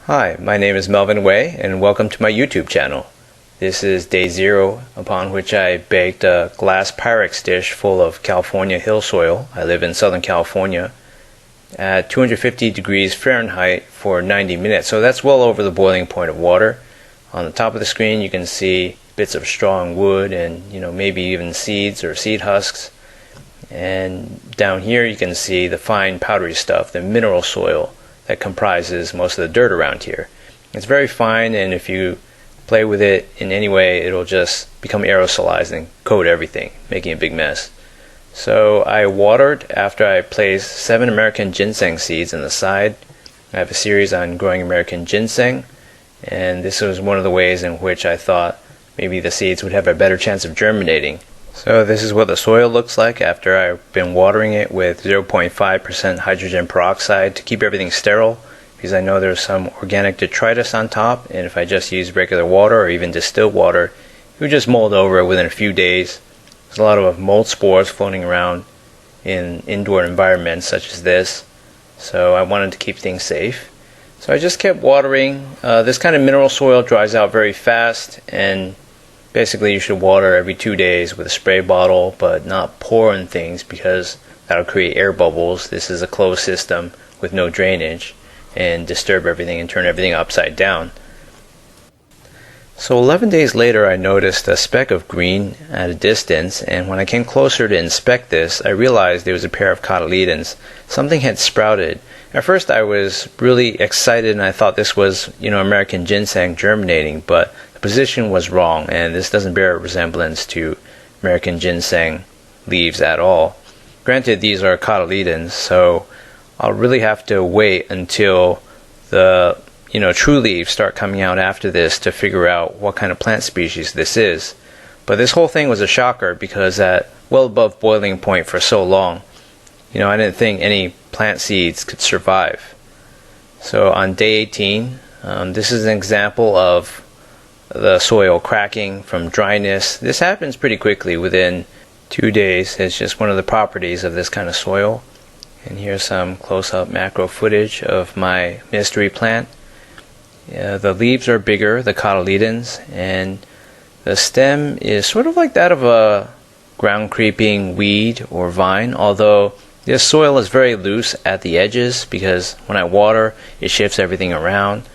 Hi, my name is Melvin Wei, and welcome to my YouTube channel. This is day 0, upon which I baked a glass Pyrex dish full of California hill soil. I live in Southern California at 250 degrees Fahrenheit for 90 minutes. So that's well over the boiling point of water. On the top of the screen you can see bits of straw and wood and maybe even seeds or seed husks. And down here you can see the fine powdery stuff, the mineral soil that comprises most of the dirt around here. It's very fine, and if you play with it in any way, it'll just become aerosolized and coat everything, making a big mess. So I watered after I placed 7 American ginseng seeds in the side. I have a series on growing American ginseng, and this was one of the ways in which I thought maybe the seeds would have a better chance of germinating. So this is what the soil looks like after I've been watering it with 0.5% hydrogen peroxide to keep everything sterile, because I know there's some organic detritus on top, and if I just use regular water or even distilled water, it would just mold over within a few days. There's a lot of mold spores floating around in indoor environments such as this, so I wanted to keep things safe. So I just kept watering. This kind of mineral soil dries out very fast, and basically you should water every 2 days with a spray bottle, but not pour on things because that'll create air bubbles. This is a closed system with no drainage and disturb everything and turn everything upside down. So 11 days later I noticed a speck of green at a distance, and when I came closer to inspect this, I realized there was a pair of cotyledons. Something had sprouted. At first I was really excited and I thought this was, American ginseng germinating, but the position was wrong, and this doesn't bear a resemblance to American ginseng leaves at all. Granted, these are cotyledons, so I'll really have to wait until the true leaves start coming out after this to figure out what kind of plant species this is. But this whole thing was a shocker because at well above boiling point for so long, I didn't think any plant seeds could survive. So on day 18, this is an example of the soil cracking from dryness. This happens pretty quickly within 2 days. It's just one of the properties of this kind of soil. And here's some close-up macro footage of my mystery plant. The leaves are bigger, the cotyledons, and the stem is sort of like that of a ground creeping weed or vine, although this soil is very loose at the edges because when I water it shifts everything around.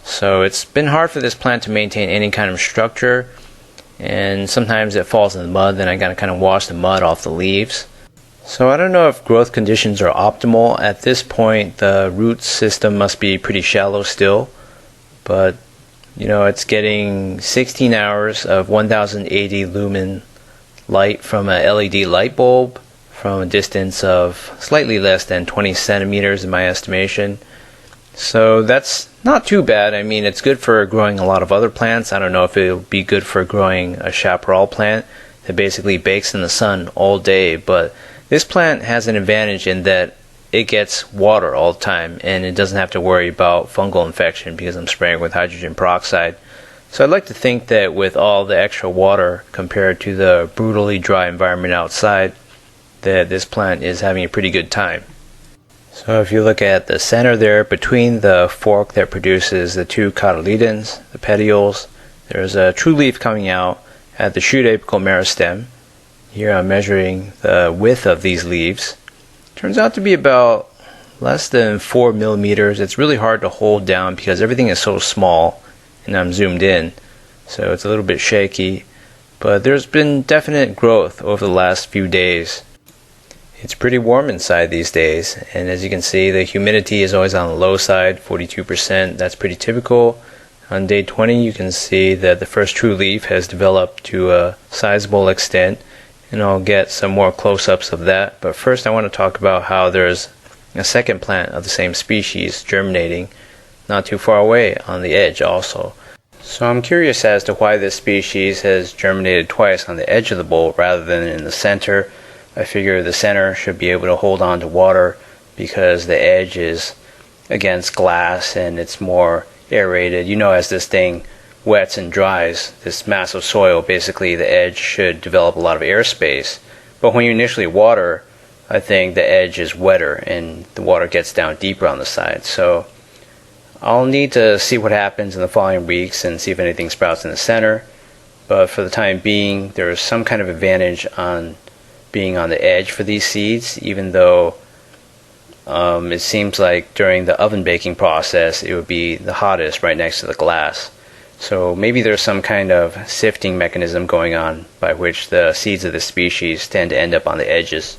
So it's been hard for this plant to maintain any kind of structure, and sometimes it falls in the mud, then I gotta kind of wash the mud off the leaves. So I don't know if growth conditions are optimal. At this point the root system must be pretty shallow still, but it's getting 16 hours of 1080 lumen light from a LED light bulb from a distance of slightly less than 20 centimeters in my estimation. So that's not too bad. I mean, it's good for growing a lot of other plants. I don't know if it'll be good for growing a chaparral plant that basically bakes in the sun all day, but this plant has an advantage in that it gets water all the time and it doesn't have to worry about fungal infection because I'm spraying with hydrogen peroxide. So I'd like to think that with all the extra water compared to the brutally dry environment outside, that this plant is having a pretty good time. So if you look at the center there, between the fork that produces the 2 cotyledons, the petioles, there's a true leaf coming out at the shoot apical meristem. Here I'm measuring the width of these leaves. Turns out to be about less than 4 millimeters. It's really hard to hold down because everything is so small and I'm zoomed in, so it's a little bit shaky, but there's been definite growth over the last few days. It's pretty warm inside these days, and as you can see the humidity is always on the low side, 42%. That's pretty typical. On day 20 you can see that the first true leaf has developed to a sizable extent, and I'll get some more close-ups of that. But first I want to talk about how there's a second plant of the same species germinating not too far away on the edge also. So I'm curious as to why this species has germinated twice on the edge of the bowl rather than in the center. I figure the center should be able to hold on to water because the edge is against glass and it's more aerated. As this thing wets and dries, this mass of soil, basically the edge should develop a lot of airspace. But when you initially water, I think the edge is wetter and the water gets down deeper on the side. So I'll need to see what happens in the following weeks and see if anything sprouts in the center, but for the time being there is some kind of advantage on being on the edge for these seeds, even though it seems like during the oven baking process it would be the hottest right next to the glass. So maybe there's some kind of sifting mechanism going on by which the seeds of this species tend to end up on the edges.